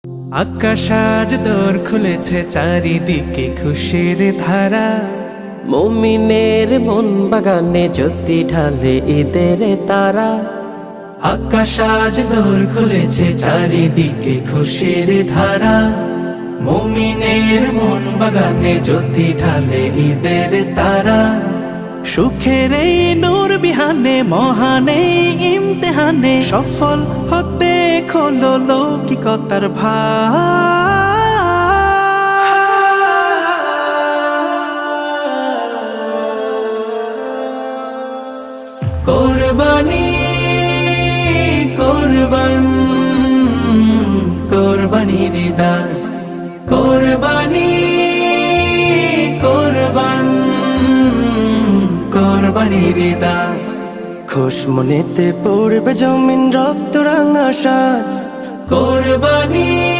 আকাশ আজ দোর খুলেছে, চারিদিকে খুশির ধারা। মুমিনের মন বাগানে জ্যোতি ঢালে ঈদের তারা। আকাশ আজ দোর খুলেছে, চারিদিকে খুশির ধারা। মুমিনের মন বাগানে জ্যোতি ঢালে ঈদের তারা। সুখের এই নূর বিহানে, মহানে ইমতেহানে, সফল হতে খোলো লৌকিকতার ভাগ। কোরবানি কোরবান কোরবানির দাস, কোরবানি কোরবান কোরবানির দাস। খুশ মনেতে পড়বে জমিন রক্ত রাঙা সাজ। কোরবানি